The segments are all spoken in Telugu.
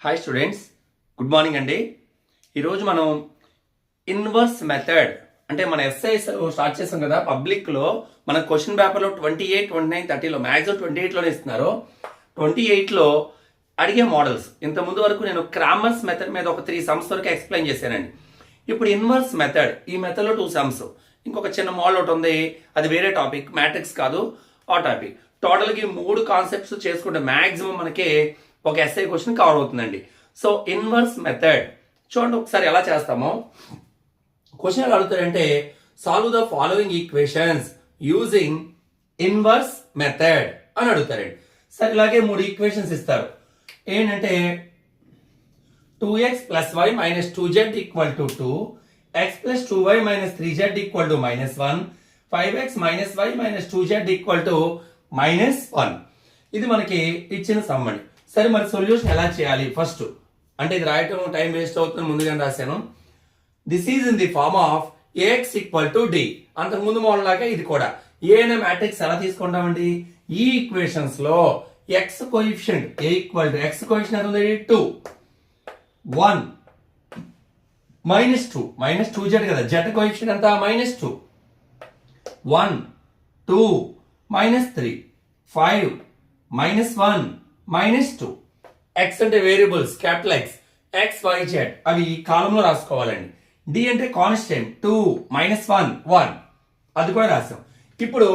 హాయ్ స్టూడెంట్స్, గుడ్ మార్నింగ్ అండి. ఈరోజు మనం ఇన్వర్స్ మెథడ్ అంటే మన ఎస్ఐస్ స్టార్ట్ చేసాం కదా. పబ్లిక్లో మన క్వశ్చన్ పేపర్లో 28, 29, 30లో మ్యాక్సిమం 28లోనే ఇస్తున్నారు. 28లో అడిగే మోడల్స్ ఇంతకుముందు వరకు నేను క్రామర్స్ మెథడ్ మీద ఒక 3 సమ్స్ వరకు ఎక్స్ప్లెయిన్ చేశానండి. ఇప్పుడు ఇన్వర్స్ మెథడ్, ఈ మెథడ్లో 2 సమ్స్, ఇంకొక చిన్న మోడల్ ఒకటి ఉంది, అది వేరే టాపిక్, మ్యాట్రిక్స్ కాదు ఆ టాపిక్. టోటల్కి 3 కాన్సెప్ట్స్ చేసుకుంటే మ్యాక్సిమం మనకి ఒక ఎస్ఐ క్వశ్చన్ కవర్ అవుతుందండి. సో ఇన్వర్స్ మెథడ్ చూడండి ఒకసారి ఎలా చేస్తామో. క్వశ్చన్ ఎలా అడుగుతారంటే solve the following equations using inverse method అని అడుగుతారండి. సరే, ఇలాగే 3 ఈక్వేషన్స్ ఇస్తారు. ఏంటంటే 2x + y - 2z = 2, x + 2y - 3z = -1, 5x - y - 2z = -1. ఇది మనకి ఇచ్చిన సమ్ అండి. సరే, మరి సొల్యూషన్ ఎలా చేయాలి ఫస్ట్ అంటే ఇది రాయటం టైం వేస్ట్ అవుతుంది, ముందుగానే రాశాను. This is in the form of ax = d. అంతకుముందు మోడల్ లాగా ఇది కూడా ఏ అనే మ్యాట్రిక్స్ ఎలా తీసుకుంటామండి. ఈ ఈక్వేషన్స్ లో x coefficient a x coefficient ఉంది 2, 1 -2 -2z కదా, z కోఎఫిషియంట్ ఎంత -2, 1 2 -3 5 -1 -2. x అంటే variables capital x y z అవి ఈ కాలంలో రాసుకోవాలండి. d అంటే కాన్స్టెంట్ 2 -1 1 అది కూడా రాసాం. ఇప్పుడు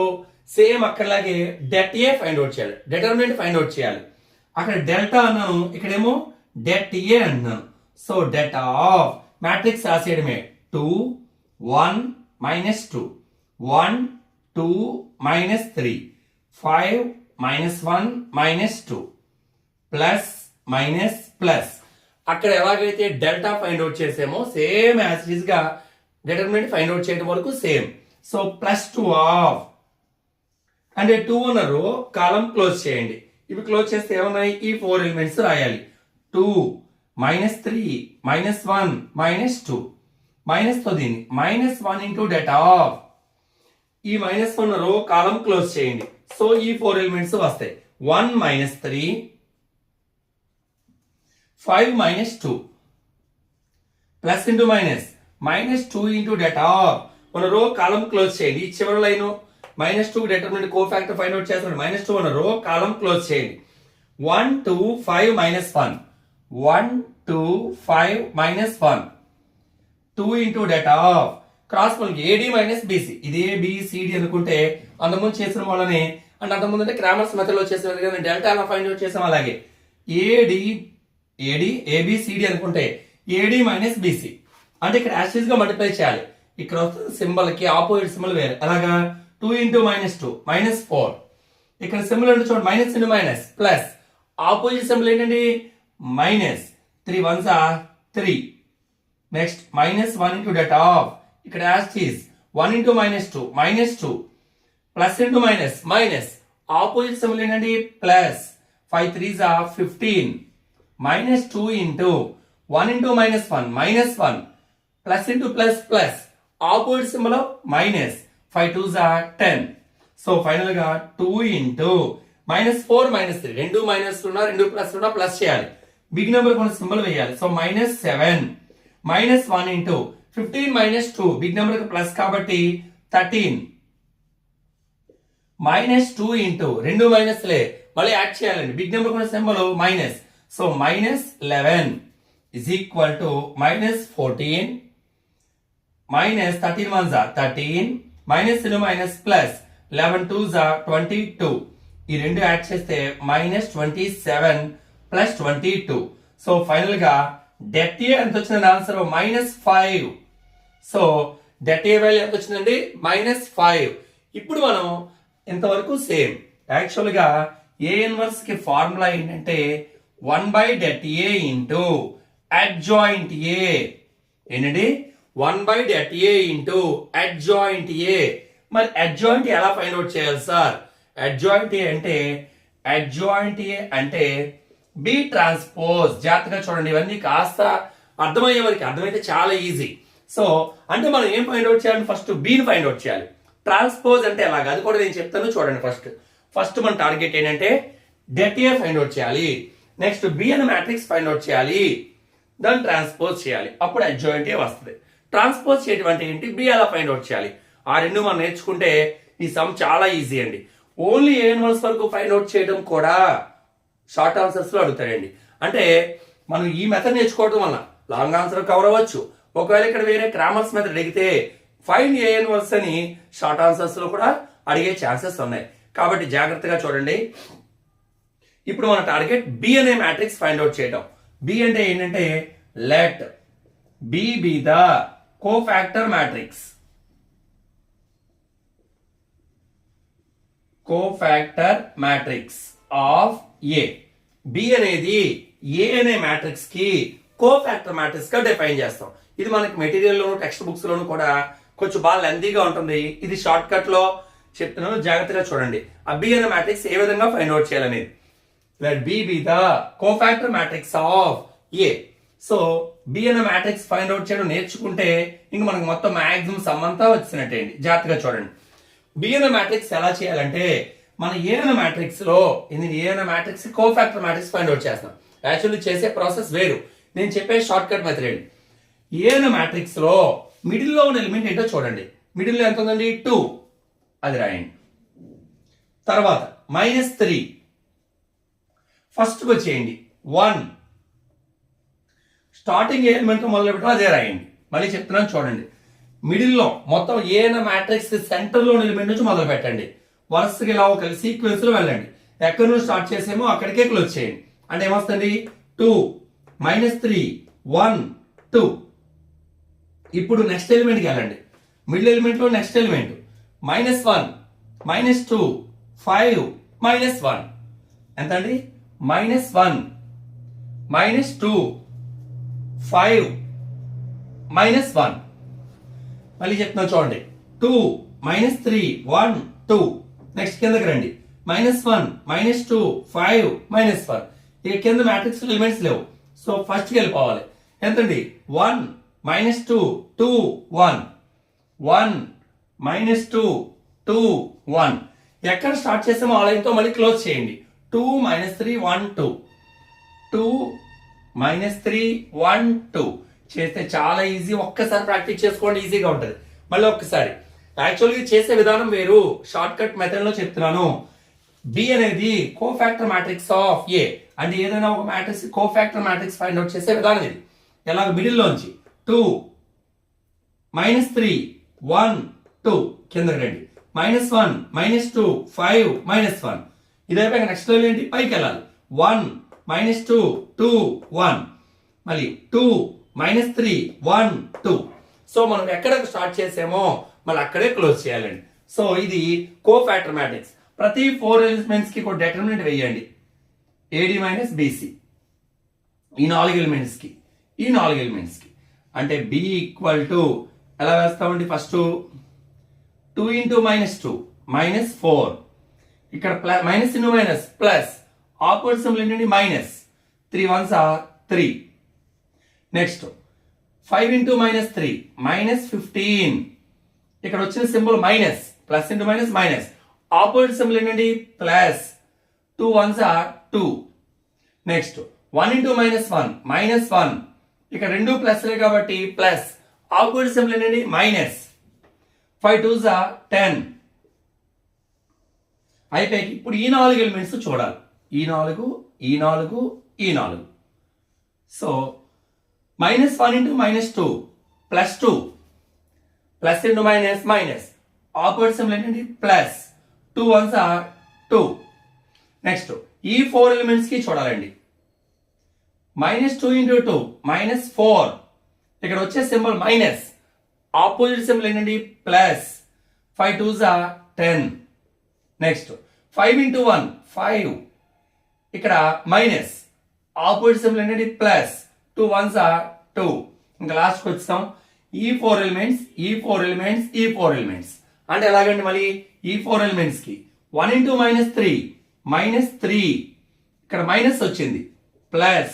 సేమ్ అక్కడలాగే డెట్ ఏ ఫైండ్ అవుట్ చేయాలి, డిటర్మినెంట్ ఫైండ్ అవుట్ చేయాలి. అక్కడ డెల్టా అన్నాను, ఇక్కడేమో డెట్ ఏ అంటున్నాను. సో డెట్ ఆఫ్ మ్యాట్రిక్స్ రాసేయడమే 2 1 -2 1 2 -3 5 -1 -2 ప్లస్ మైనస్ ప్లస్. అక్కడ ఎలాగైతే డెల్టా ఫైండ్ అవుట్ చేసామో సేమ్ యాజ్ ఇట్ ఈస్ గా డిటర్మినెంట్ ఫైండ్ అవుట్ చేయడం వరకు సేమ్. సో +2 ఆఫ్ అంటే 2 అన్నారు, కాలం క్లోజ్ చేయండి. ఇవి క్లోజ్ చేస్తే ఏమన్నాయి, ఈ 4 ఎలిమెంట్స్ రాయాలి. 2 -3 -1 -2 మైనస్ తో దీన్ని -1 ఇంటూ డెట్ ఆఫ్ ఈ -1 రో కాలం క్లోజ్ చేయండి. సో ఈ 4 ఎలిమెంట్స్ వస్తాయి. 1 -3 5 -2 plus into minus -2 into det of మన రో కాలం క్లోజ్ చేయండి. ఈ చివరి line -2 determinant cofactor find out చేస్తాడు. -2 మన రో కాలం క్లోజ్ చేయండి. 1 2 5 -1 1 2 5 -1 2 ఇంటూ డెట్ ఆఫ్ క్రాస్ మనకి AD - BC. ఇది ABCD అనుకుంటే అంతకుముందు చేసిన వాళ్ళని అంటే అంతకుముందు అంటే క్రామర్స్ మెథడ్ లో చేసిన డెల్టా అలా ఫైండ్ అవుట్ చేసాం. అలాగే AD ABCD అనుకుంటే AD - BC అంటే ఇక్కడ యాసిడ్ గా మల్టిప్లై చేయాలి. ఇక్కడ వస్తుంది సింబల్ కి ఆపోజిట్ సింబల్ వేరే. అలాగా 2 ఇంటూ -2 -4. ఇక్కడ సింబల్ అంటే చూడండి minus into minus plus, opposite symbol ఏంటండి minus. 3 1s are 3. Next -1 into det of ఇక్కడ యాసిడ్ 1 into -2 -2 plus into minus minus, opposite symbol ఏంటండి plus. 5 3s are 15 -2 into 1 into -1 -1 plus into plus plus, opposite symbol of minus. 5 2s are 10. So final గా 2 ఇంటూ -4 -3 రెండు మైనస్ ఉన్నా రెండు ప్లస్ ఉన్నా ప్లస్ చేయాలి. బిగ్ నెంబర్ కొన్ని సింబల్ వేయాలి. So -7 -1 into 15 - 2 big number plus కాబట్టి 13 -2 ఇంటూ రెండు మైనస్లే మళ్ళీ యాడ్ చేయాలండి. బిగ్ నెంబర్ కొన్ని symbol minus. So -11 is equal to -14 -13 1s are 13 minus minus plus 11 2s are 22. ఈ రెండు యాడ్ చేస్తే -27 ప్లస్ 22. సో ఫైనల్ గా డెట్ ఏ ఎంత వచ్చిందండి answer -5. So det A value ఎంత వచ్చిందండి -5. ఇప్పుడు మనం ఇంతవరకు సేమ్. యాక్చువల్ గా ఏ ఇన్వర్స్ కి ఫార్ములా ఏంటంటే 1/det A ఇంటూ అడ్జాయింట్ ఏ. ఏంటండి 1/det A ఇంటూ అడ్జాయింట్ ఏ. మరి అడ్జాయింట్ ఎలా ఫైండ్ అవుట్ చేయాలి సార్? అడ్జాయింట్ ఏ అంటే బి ట్రాన్స్పోజ్. జాగ్రత్తగా చూడండి, ఇవన్నీ కాస్త అర్థమయ్యే వరకు, అర్థమైతే చాలా ఈజీ. సో అంటే మనం ఏం ఫైండ్ అవుట్ చేయాలి, ఫస్ట్ బిని ఫైండ్ అవుట్ చేయాలి. ట్రాన్స్పోజ్ అంటే ఎలాగా అది కూడా నేను చెప్తాను చూడండి. ఫస్ట్ మన టార్గెట్ ఏంటంటే det A ఫైండ్ అవుట్ చేయాలి. నెక్స్ట్ బి అనే మ్యాట్రిక్స్ ఫైండ్ అవుట్ చేయాలి, దాన్ని ట్రాన్స్పోజ్ చేయాలి, అప్పుడు అడ్జాయింట్ ఏ వస్తుంది. ట్రాన్స్పోజ్ చేయడం అంటే ఏంటి, బి అలా ఫైండ్ అవుట్ చేయాలి. ఆ రెండు మనం నేర్చుకుంటే ఈ సమ్ చాలా ఈజీ అండి. ఓన్లీ ఏ ఇన్వర్స్ వరకు ఫైండ్ అవుట్ చేయడం కూడా షార్ట్ ఆన్సర్స్ లో అడుగుతాడండి. అంటే మనం ఈ మెథడ్ నేర్చుకోవడం వల్ల లాంగ్ ఆన్సర్ కవర్ అవ్వచ్చు. ఒకవేళ ఇక్కడ వేరే క్రామర్స్ మెథడ్ అడిగితే ఫైండ్ ఏ ఇన్వర్స్ అని షార్ట్ ఆన్సర్స్ లో కూడా అడిగే ఛాన్సెస్ ఉన్నాయి. కాబట్టి జాగ్రత్తగా చూడండి. ఇప్పుడు మన టార్గెట్ బి అనే మ్యాట్రిక్స్ ఫైండ్ అవుట్ చేయడం. బి అంటే ఏంటంటే let B be the cofactor matrix. Cofactor matrix of A. B అనేది ఏ అనే మ్యాట్రిక్స్ కి కోఫాక్టర్ మ్యాట్రిక్స్ గా డిఫైన్ చేస్తాం. ఇది మనకి మెటీరియల్ లోను టెక్స్ట్ బుక్స్ లోను కూడా కొంచెం బాగా లెంతీగా ఉంటుంది. ఇది షార్ట్ కట్ లో చెప్తున్నాను, జాగ్రత్తగా చూడండి. ఆ బి అనే మ్యాట్రిక్స్ ఏ విధంగా ఫైండ్ అవుట్ చేయాలనేది. Let B be the cofactor matrix of A. So B అనే మ్యాట్రిక్స్ ఫైండ్ అవుట్ చేయడం నేర్చుకుంటే ఇంక మనకు మొత్తం మాక్సిమం సమ్ అంతా వచ్చినట్టే అండి. జాగ్రత్తగా చూడండి. బి అనే మ్యాట్రిక్స్ ఎలా చేయాలంటే మన ఏ అనే మ్యాట్రిక్స్ లో ఏ అనే matrix cofactor matrix find out చేస్తాం. యాక్చువల్లీ చేసే ప్రాసెస్ వేరు, నేను చెప్పే షార్ట్ కట్ మెథడ్ అండి. ఏ అనే మ్యాట్రిక్స్ లో మిడిల్ లో ఉన్న ఎలిమెంట్ ఏంటో చూడండి. మిడిల్ లో ఎంత ఉందండి, 2, అది రాయండి. తర్వాత -3, ఫస్ట్ వచ్చేయండి 1. స్టార్టింగ్ ఎలిమెంట్ మొదలు పెట్టడం అదే రాయండి. మళ్ళీ చెప్తున్నాను చూడండి. మిడిల్ లో మొత్తం ఏ అనే మ్యాట్రిక్స్ సెంటర్ లో ఎలిమెంట్ నుంచి మొదలు పెట్టండి. వరుసగా ఇలా ఒక సీక్వెన్స్ లో వెళ్ళండి. ఎక్కడి నుంచి స్టార్ట్ చేసేమో అక్కడికే క్లోజ్ చేయండి. అంటే ఏమొస్తుంది, 2, -3, 1, 2. ఇప్పుడు నెక్స్ట్ ఎలిమెంట్కి వెళ్ళండి. మిడిల్ ఎలిమెంట్ లో నెక్స్ట్ ఎలిమెంట్ -1, -2, 5, -1. ఎంత అండి, -1, -2, 5, -1. మళ్ళీ చెప్తున్నా చూడండి. 2, -3, 1, 2. నెక్స్ట్ కిందకి రండి. -1, -2, 5, -1. ఇక కింద మ్యాట్రిక్స్ ఎలిమెంట్స్ లేవు, సో ఫస్ట్ కి వెళ్ళిపోవాలి. ఎంతండి, 1, -2, 2, 1, 1, -2, 2, 1. ఎక్కడ స్టార్ట్ చేసామో ఆ లైన్ తో మళ్ళీ క్లోజ్ చేయండి. 2, -3, 1, 2, 2, -3, 1, 2 చేస్తే చాలా ఈజీ. ఒక్కసారి ప్రాక్టీస్ చేసుకోండి, ఈజీగా ఉంటుంది. మళ్ళీ ఒక్కసారి యాక్చువల్గా చేసే విధానం వేరు, షార్ట్ కట్ మెథడ్ లో చెప్తున్నాను. బి అనేది కోఫాక్టర్ మ్యాట్రిక్స్ ఆఫ్ ఏ. అంటే ఏదైనా ఒక matrix cofactor matrix find out చేసే విధానం ఇది. ఎలాగ మిడిల్ లోంచి 2, -3, 1, 2 కిందకి రండి. -1, -2, 5, -1. ఇదైపోయాక నెక్స్ట్ లెవెల్ ఏంటి, పైకి వెళ్ళాలి. 1, -2, 2, 1. మళ్ళీ 2, -3, 1, 2. సో మనం ఎక్కడ స్టార్ట్ చేసామో మళ్ళీ అక్కడే క్లోజ్ చేయాలండి. సో ఇది కోఫాక్టర్ మ్యాట్రిక్స్. ప్రతి 4 ఎలిమెంట్స్ కి కూడా డిటర్మినెంట్ వేయండి. AD - BC ఈ 4 ఎలిమెంట్స్ కి, ఈ 4 ఎలిమెంట్స్ కి. అంటే B = ఎలా వేస్తామండి, ఫస్ట్ 2 × -2 -4. ఇక్కడ minus into minus plus, opposite symbol ఏంటండి మైనస్. 3 1s are 3. నెక్స్ట్ 5 × -3 -15. ఇక్కడ వచ్చిన symbol minus, plus into minus minus. Opposite symbol ఏంటండి ప్లస్. 2 1s are 2. నెక్స్ట్ 1 × -1 -1. ఇక్కడ రెండు ప్లస్లే కాబట్టి ప్లస్. ఆపోజిట్ సింబల్ ఏంటండి మైనస్. 5 2s are 10. అయిపోయి ఇప్పుడు ఈ 4 ఎలిమెంట్స్ చూడాలి. ఈ 4, ఈ 4, ఈ 4. So -1 × -2 +2. Plus into minus minus. Opposite symbol ఏంటండి ప్లస్. 2 1s are 2. నెక్స్ట్ ఈ 4 ఎలిమెంట్స్ కి చూడాలండి. -2 × 2 -4. ఇక్కడ వచ్చే సింబల్ మైనస్. ఆపోజిట్ సింబల్ ఏంటండి ప్లస్. 5 2s are 10. నెక్స్ట్ 5 × 1 5. ఇక్కడ మైనస్. ఆపోజిట్ సింబల్ ఏంటండి ప్లస్. 2 1s are 2. ఇంకా లాస్ట్కి వచ్చాం. ఈ 4 ఎలిమెంట్స్, ఈ 4 ఎలిమెంట్స్, ఈ 4 ఎలిమెంట్స్. అంటే ఎలాగండి, మళ్ళీ ఈ 4 ఎలిమెంట్స్ కి 1 × -3 -3. ఇక్కడ మైనస్ వచ్చింది plus.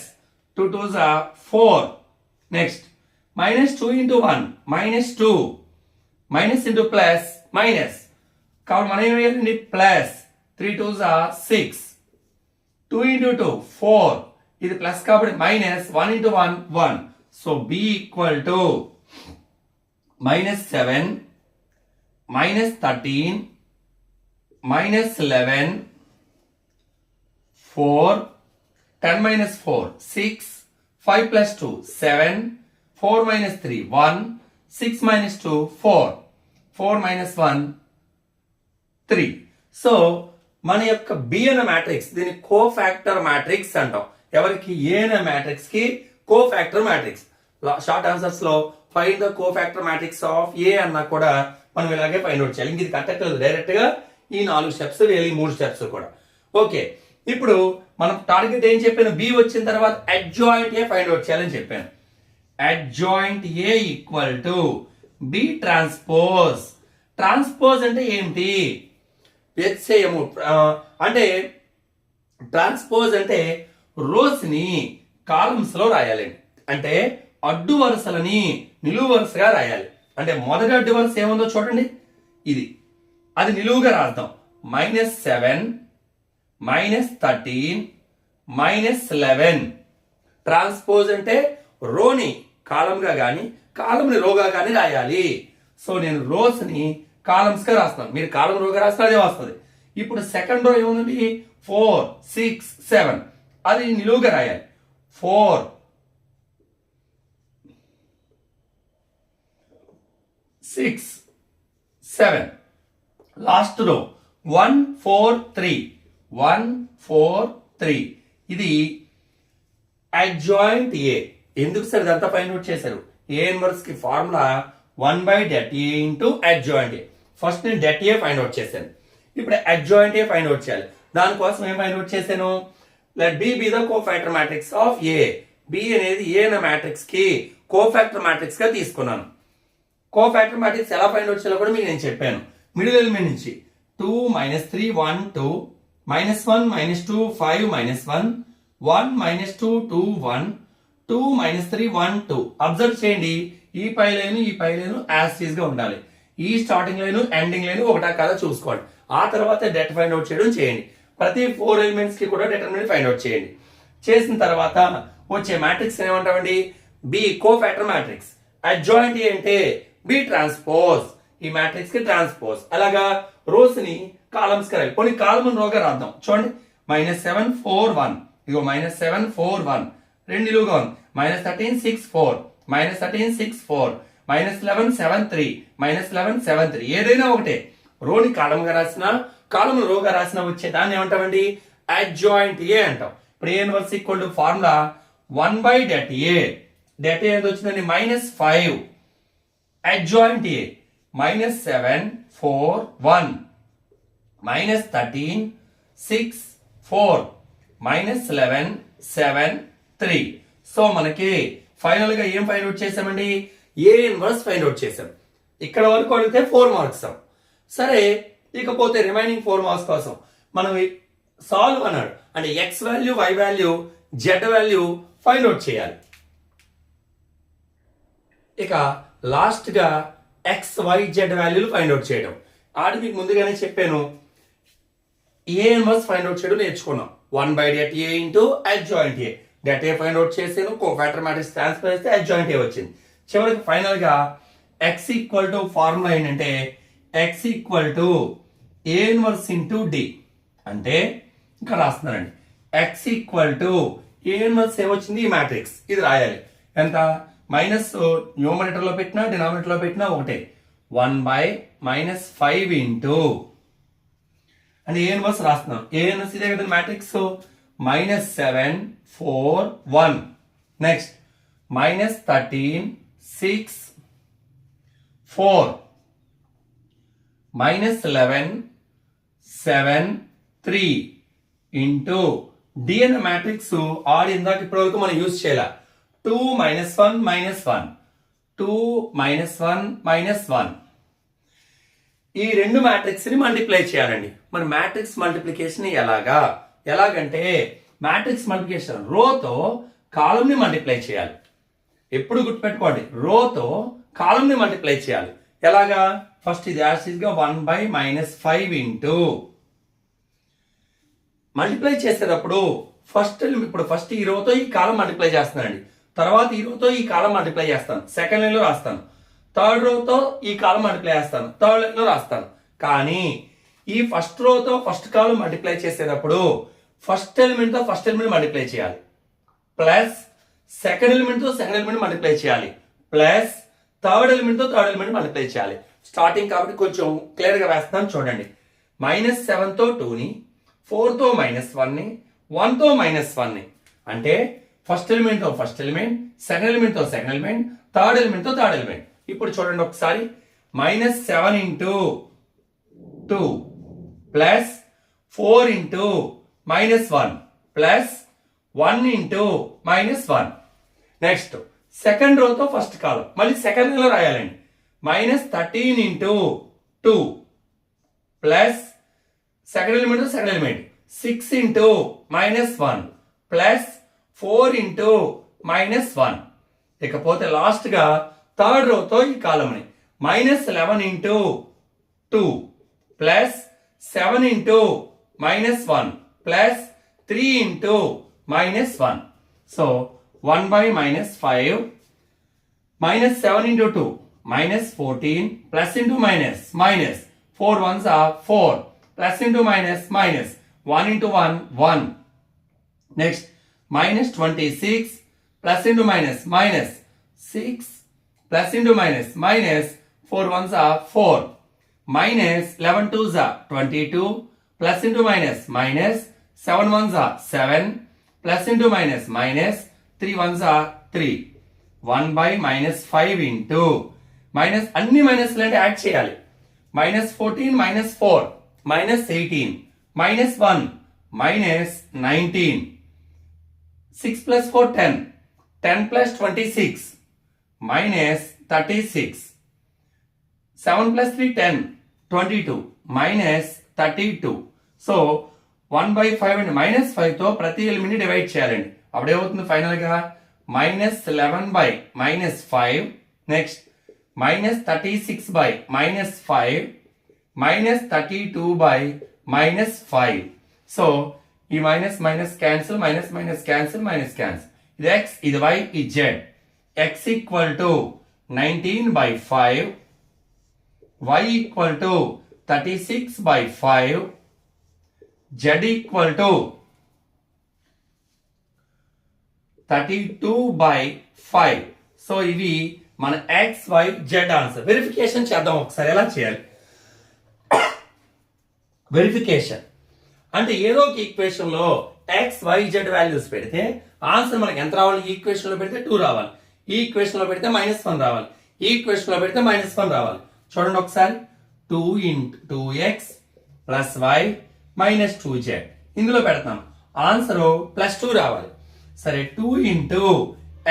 2 2s are 4. Next -2 × 1 -2. Minus into plus minus. కాబట్టి మనం ఏం వేయాలండి ప్లస్. 3 2s are 6. 2 × 2 4. ఇది ప్లస్ కాబట్టి minus 1 into 1 1. So b equal to -7 -13 -11 4 10 minus 4 6 5 plus 2 7 4 minus 3 1 6 minus 2 4 4 minus 1 3. So మన యొక్క బి అనే మ్యాట్రిక్స్ దీన్ని కోఫాక్టర్ మ్యాట్రిక్స్ అంటాం. ఎవరికి ఏ అనే మ్యాట్రిక్స్ కి కోఫాక్టర్ మ్యాట్రిక్స్. షార్ట్ ఆన్సర్స్ లో find the cofactor matrix of A అన్నా కూడా మనం ఇలాగే ఫైండ్ అవుట్ చేయాలి. ఇంక ఇది కట్టలేదు డైరెక్ట్ గా ఈ 4 స్టెప్స్ వేయాలి, 3 స్టెప్స్ కూడా. ఓకే, ఇప్పుడు మనం టార్గెట్ ఏం చెప్పాను, బి వచ్చిన తర్వాత అడ్జాయింట్ ఏ ఫైండ్ అవుట్ చేయాలని చెప్పాను. Adjoint A equal to be transpose. Transpose అంటే ఏంటి? వ్యత్యయము అంటే ట్రాన్స్పోజ్ అంటే రోస్ ని కాలమ్స్ లో రాయాలి. అంటే అడ్డు వరుసలని నిలువు వరుసగా రాయాలి. అంటే మొదటి అడ్డు వరుస ఏముందో చూడండి, ఇది అది నిలువుగా రాద్దాం. -7 -13 -11. ట్రాన్స్పోజ్ అంటే రోని కాలం గా గాని కాలం ని రోగా గాని రాయాలి. సో నేను రోస్ ని కాలమ్స్ గా రాస్తాను, మీరు కాలం రోగా రాస్తే అదే వస్తుంది. ఇప్పుడు సెకండ్ రో ఏముంది, 4 6 7, అది నిలువుగా రాయాలి. 4 6 7. లాస్ట్ రో 1 4 3 1 4 3. ఇది అడ్జాయింట్ ఏ. ఎందుకు సార్ ఇదంతా ఫైండ్ అవుట్ చేశారు? ఏ ఇన్వర్స్ కి formula 1/det into adjoint A. First నేను det ఏ ఫైండ్ అవుట్ చేశాను, ఇప్పుడు అడ్జాయింట్ ఏ ఫైండ్ అవుట్ చేయాలి. దానికోసం ఏం ఫైండ్ అవుట్ చేశాను, let B be the cofactor matrix of A. B అనేది ఏ అనే మ్యాట్రిక్స్ కి కోఫాక్టర్ మ్యాట్రిక్స్ గా తీసుకున్నాను. కోఫాక్టర్ మ్యాట్రిక్స్ ఎలా ఫైండ్ అవుట్ చేయాలో కూడా మీకు నేను చెప్పాను. మిడిల్ ఎలిమెంట్ నుంచి 2 -3 1 2 -1 -2 5 -1 1 -2 2 1 2 -3 1 2. అబ్జర్వ్ చేయండి, ఈ పై లైన్ ఈ పై లైన్ యాజ్ టీజ్ గా ఉండాలి. ఈ స్టార్టింగ్ లైన్ ఎండింగ్ లైన్ ఒకటా కాదా చూసుకోండి. ఆ తర్వాత డెట్ ఫైండ్ అవుట్ చేయడం చేయండి. ప్రతి 4 ఎలిమెంట్స్ కి కూడా డిటర్మినెంట్ ఫైండ్ అవుట్ చేయండి. చేసిన తర్వాత వచ్చే మ్యాట్రిక్స్ ఏమంటామండి, బి కోఫాక్టర్ మ్యాట్రిక్స్. అడ్జాయింట్ అంటే బి ట్రాన్స్పోజ్, ఈ మ్యాట్రిక్స్ కి ట్రాన్స్పోజ్. అలాగా రోస్ ని కాలమ్స్ కి రాయాలి. కొన్ని కాలమ్ రోగా రాద్దాం. చూడండి, -7 4 1, ఇగో -7 4 1 రెండు నిలువుగా ఉంది. -13 6 4 -13 6 4 -11 7 3 -11 7 3. ఏదైనా ఒకటే, రోని కాలం గా రాసినా కాలం రోగా రాసినా వచ్చే దాన్ని ఏమంటామండి, అడ్జాయింట్ ఏ అంటాం. ఇప్పుడు ఏ inverse equal to formula 1/det A. det ఏ ఎంత వచ్చిందండి, -5. అడ్జాయింట్ ఏ -7 4 1 -13 6 4 -11 7 3. సో మనకి ఫైనల్ గా ఏం ఫైండ్ అవుట్ చేసామండి, ఏ ఇన్వర్స్ ఫైండ్ అవుట్ చేసాం. ఇక్కడ వరకు అడిగితే 4 మార్క్స్. సరే, ఇకపోతే రిమైనింగ్ 4 మార్క్స్ కోసం మనం సాల్వ్ అన్నాడు అంటే x value y value z value find out చేయాలి. ఇక లాస్ట్ గా ఎక్స్ వై జెడ్ వాల్యూలు ఫైండ్ అవుట్ చేయడం. ఆడి మీకు ముందుగానే చెప్పాను, ఏ ఇన్వర్స్ ఫైండ్ అవుట్ చేయడం నేర్చుకున్నాం. 1/det A into adjoint A. det A find out చేసాను, కోఫాక్టర్ మ్యాట్రిక్స్ ట్రాన్స్ఫర్ చేస్తే అడ్జాయింట్ ఏ వచ్చింది. చివరికి ఫైనల్ గా ఎక్స్ ఈక్వల్ టు ఫార్ములా ఏంటంటే x equal to A inverse into D. అంటే ఇంకా రాస్తున్నానండి, x equal to A inverse ఏమొచ్చింది, ఈ మ్యాట్రిక్స్ ఇది రాయాలి. ఎంత, మైనస్ న్యూమరేటర్ లో పెట్టినా డినామినేటర్ లో పెట్టినా ఒకటే. 1/-5 ఇంటూ అంటే ఏ ఇన్వర్స్ రాస్తున్నాం. ఏ ఇన్వర్స్ ఇదే కదా మ్యాట్రిక్స్. -7 4 1. నెక్స్ట్ -13 6 4 -11 7 3 ఇంటూ డి అనే మ్యాట్రిక్స్. ఆడి ఇందాక ఇప్పటి వరకు మనం యూజ్ చేయాల. 2 -1 -1 2 -1 -1. ఈ రెండు మ్యాట్రిక్స్ ని మల్టిప్లై చేయాలండి. మరి మ్యాట్రిక్స్ మల్టిప్లికేషన్ ఎలాగంటే మ్యాట్రిక్స్ మల్టిప్లికేషన్ రోతో కాలం ని మల్టిప్లై చేయాలి. ఎప్పుడు గుర్తుపెట్టుకోండి, రోతో కాలం ని మల్టిప్లై చేయాలి. ఎలాగా, ఫస్ట్ ఇది యాసిడ్ గా 1/-5 ఇంటూ మల్టిప్లై చేసేటప్పుడు ఫస్ట్ ఈ రోతో ఈ కాలం మల్టిప్లై చేస్తున్నానండి, తర్వాత ఈ రోతో ఈ కాలం మల్టిప్లై చేస్తాను, సెకండ్ లైన్ లో రాస్తాను, థర్డ్ రోతో ఈ కాలం మల్టిప్లై చేస్తాను, థర్డ్ లైన్ లో రాస్తాను. కానీ ఈ ఫస్ట్ రోతో ఫస్ట్ కాలం మల్టిప్లై చేసేటప్పుడు ఫస్ట్ ఎలిమెంట్ తో ఫస్ట్ ఎలిమెంట్ మల్టిప్లై చేయాలి, ప్లస్ సెకండ్ ఎలిమెంట్ తో సెకండ్ ఎలిమెంట్ మల్టిప్లై చేయాలి, ప్లస్ థర్డ్ ఎలిమెంట్ తో థర్డ్ ఎలిమెంట్ మల్టిప్లై చేయాలి. స్టార్టింగ్ కాబట్టి కొంచెం క్లియర్ గా వేస్తాను చూడండి. -7 తో 2ని, 4 తో -1ని, 1 తో -1ని, అంటే ఫస్ట్ ఎలిమెంట్ తో ఫస్ట్ ఎలిమెంట్, సెకండ్ ఎలిమెంట్ తో సెకండ్ ఎలిమెంట్, థర్డ్ ఎలిమెంట్ తో థర్డ్ ఎలిమెంట్. ఇప్పుడు చూడండి ఒకసారి, -7 into 2 plus 4 into -1 plus 1 into -1. Next second రోతో ఫస్ట్ కాలం మళ్ళీ సెకండ్ లో రాయాలండి. -13 into 2 plus second element second element 6 into -1 plus 4 into -1. ఇకపోతే లాస్ట్ గా థర్డ్ రోతో ఈ కాలంని -11 into 2 plus 7 into -1 plus 3 into -1. So 1/-5 -7 into 2 -14 plus into minus 4 ones are 4 plus into minus 1 into 1 1. Next -26 plus into minus 6 plus into minus 4 ones are 4 -11 twos are 22 plus into minus 7 ones are 7 plus into minus 3 ones are 3. 1/-5 into minus అన్ని మైనస్లు అంటే యాడ్ చేయాలి. -14 -4 -18 -1 -19 6 + 4 10 10 + 26 -36 7 + 3 10 22 -32. సో 1/5 అండి. -5 తో ప్రతి ఎలిమెంట్ ని డివైడ్ చేయాలండి. అప్పుడు ఏమవుతుంది ఫైనల్ గా -11/-5. నెక్స్ట్ -36/-5 -32/-5. సో ఈ minus minus cancel, minus minus cancel, minus cancel. ఇది x, ఇది y, ఇది z. x = 19/5, y = 36/5, z = 32/5. So ఇవి మన x, y, z answer. Verification చేద్దాం ఒకసారి. ఎలా చేయాలి వెరిఫికేషన్ అంటే ఏదో ఒక ఈక్వేషన్ లో x, y, z వాల్యూస్ పెడితే ఆన్సర్ మనకి ఎంత రావాలి? ఈ ఈక్వేషన్ లో పెడితే 2 రావాలి, ఈ ఈక్వేషన్ లో పెడితే -1 రావాలి, ఈ ఈక్వేషన్ లో పెడితే -1 రావాలి. చూడండి ఒకసారి. 2 × 2x + y - 2z ఇందులో పెడతాం. ఆన్సర్ +2 రావాలి. సరే 2 ×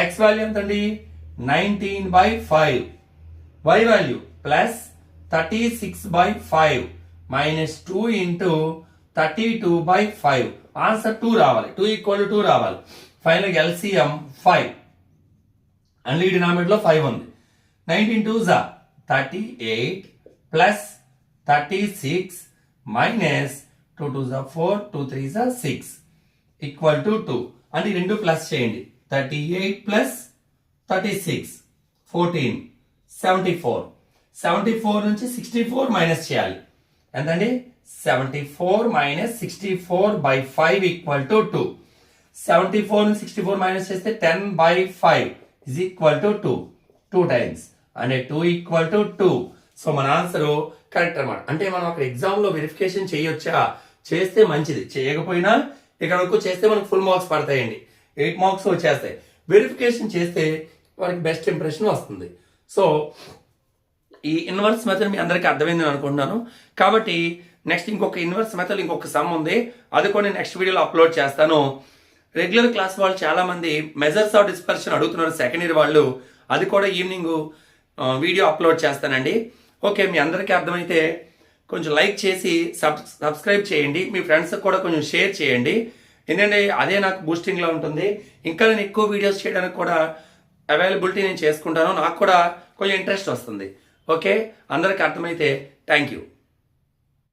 x వాల్యూ ఎంతండి? 19/5, y వాల్యూ +36/5 -2 × 32/5. ఆన్సర్ 2 రావాలి. 2 = 2 రావాలి. ఫైనల్ ఎల్సిఎం 5 అండ్ ఈ డినామినేటర్ లో 5 ఉంది. 19 2s are 38 plus 36 minus 2 2s are 4 2 3s are 6 equal to 2. అంటే ఈ రెండు ప్లస్ చేయండి. 38 plus 36 14 74. 74 నుంచి 64 మైనస్ చేయాలి. ఎంతండి? 74 - 64/5 = 2. 74 నుంచి 64 మైనస్ చేస్తే 10/5 is equal to 2. 2 times అంటే 2 = 2. సో మన ఆన్సర్ కరెక్ట్ అన్నమాట. అంటే మనం అక్కడ ఎగ్జామ్ లో వెరిఫికేషన్ చేయొచ్చా? చేస్తే మంచిది, చేయకపోయినా ఇక్కడ వరకు చేస్తే మనకు ఫుల్ మార్క్స్ పడతాయండి. 8 మార్క్స్ వచ్చేస్తాయి. వెరిఫికేషన్ చేస్తే వారికి బెస్ట్ ఇంప్రెషన్ వస్తుంది. సో ఈ ఇన్వర్స్ మెథడ్ మీ అందరికీ అర్థమైందని అనుకుంటున్నాను. కాబట్టి నెక్స్ట్ ఇంకొక ఇన్వర్స్ మెథడ్, ఇంకొక సమ్ ఉంది, అది కూడా నెక్స్ట్ వీడియోలో అప్లోడ్ చేస్తాను. రెగ్యులర్ క్లాస్ వాళ్ళు చాలా మంది మెజర్స్ ఆఫ్ డిస్పర్షన్ అడుగుతున్నారు, సెకండ్ ఇయర్ వాళ్ళు. అది కూడా ఈవినింగ్ వీడియో అప్లోడ్ చేస్తానండి. ఓకే, మీ అందరికీ అర్థమైతే కొంచెం లైక్ చేసి సబ్స్క్రైబ్ చేయండి. మీ ఫ్రెండ్స్కి కూడా కొంచెం షేర్ చేయండి. ఎందుకంటే అదే నాకు బూస్టింగ్లో ఉంటుంది. ఇంకా నేను ఎక్కువ వీడియోస్ చేయడానికి కూడా అవైలబిలిటీ నేను చేసుకుంటాను. నాకు కూడా కొంచెం ఇంట్రెస్ట్ వస్తుంది. ఓకే, అందరికీ అర్థమైతే థ్యాంక్ యూ.